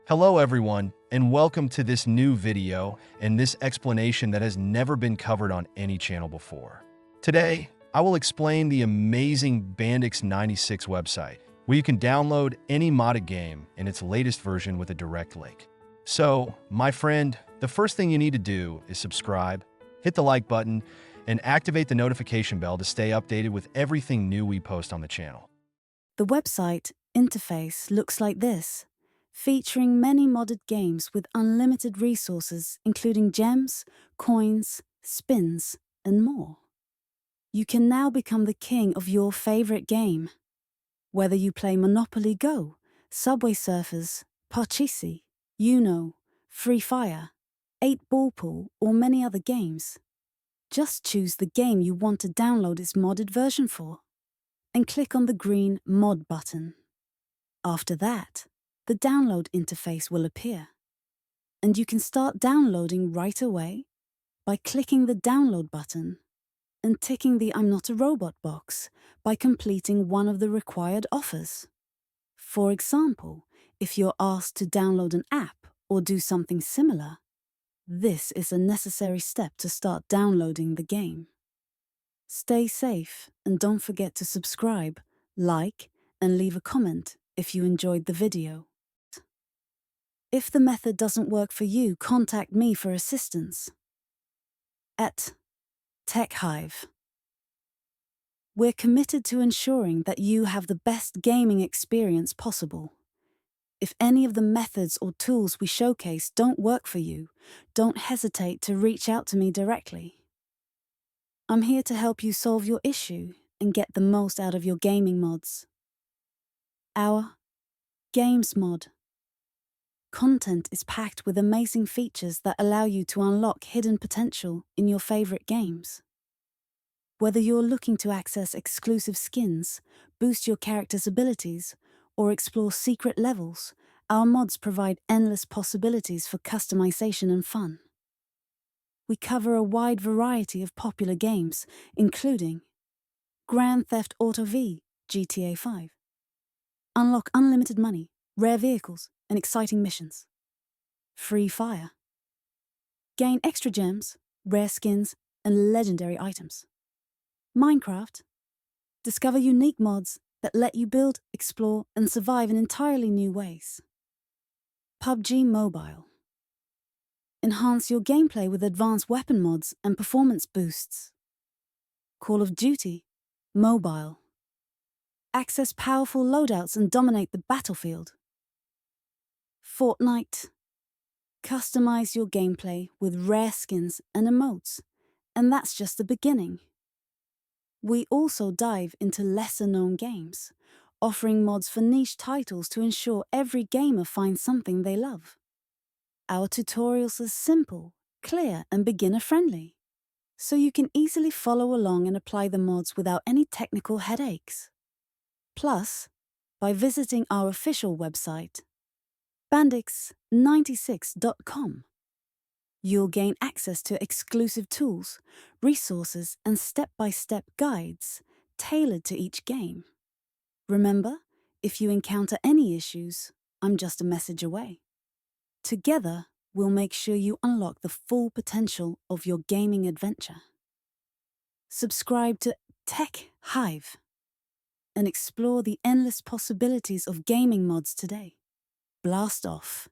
Hello everyone, and welcome to this new video and this explanation that has never been covered on any channel before. Today, I will explain the amazing Bandix 96 website, where you can download any modded game in its latest version with a direct link. So, my friend, the first thing you need to do is subscribe, hit the like button, and activate the notification bell to stay updated with everything new we post on the channel. The website interface looks like this, featuring many modded games with unlimited resources including gems, coins, spins, and more. You can now become the king of your favorite game. Whether you play Monopoly Go, Subway Surfers, Parcheesi, Uno, Free Fire, 8-Ball Pool, or many other games, just choose the game you want to download its modded version for, and click on the green Mod button. After that, the download interface will appear, and you can start downloading right away by clicking the download button and ticking the I'm not a robot box by completing one of the required offers. For example, if you're asked to download an app or do something similar, this is a necessary step to start downloading the game. Stay safe and don't forget to subscribe, like, and leave a comment if you enjoyed the video. If the method doesn't work for you, contact me for assistance. At TechHive. We're committed to ensuring that you have the best gaming experience possible. If any of the methods or tools we showcase don't work for you, don't hesitate to reach out to me directly. I'm here to help you solve your issue and get the most out of your gaming mods. Our Games Mod. Content is packed with amazing features that allow you to unlock hidden potential in your favorite games. Whether you're looking to access exclusive skins, boost your character's abilities, or explore secret levels, our mods provide endless possibilities for customization and fun. We cover a wide variety of popular games, including Grand Theft Auto V, GTA 5. Unlock unlimited money, rare vehicles, and exciting missions. Free Fire. Gain extra gems, rare skins, and legendary items. Minecraft. Discover unique mods that let you build, explore, and survive in entirely new ways. PUBG Mobile. Enhance your gameplay with advanced weapon mods and performance boosts. Call of Duty Mobile. Access powerful loadouts and dominate the battlefield. Fortnite. Customize your gameplay with rare skins and emotes, and that's just the beginning. We also dive into lesser-known games, offering mods for niche titles to ensure every gamer finds something they love. Our tutorials are simple, clear, and beginner-friendly, so you can easily follow along and apply the mods without any technical headaches. Plus, by visiting our official website, bandix96.com, you'll gain access to exclusive tools, resources, and step-by-step guides tailored to each game. Remember, if you encounter any issues, I'm just a message away. Together, we'll make sure you unlock the full potential of your gaming adventure. Subscribe to TechHive and explore the endless possibilities of gaming mods today. Blast off!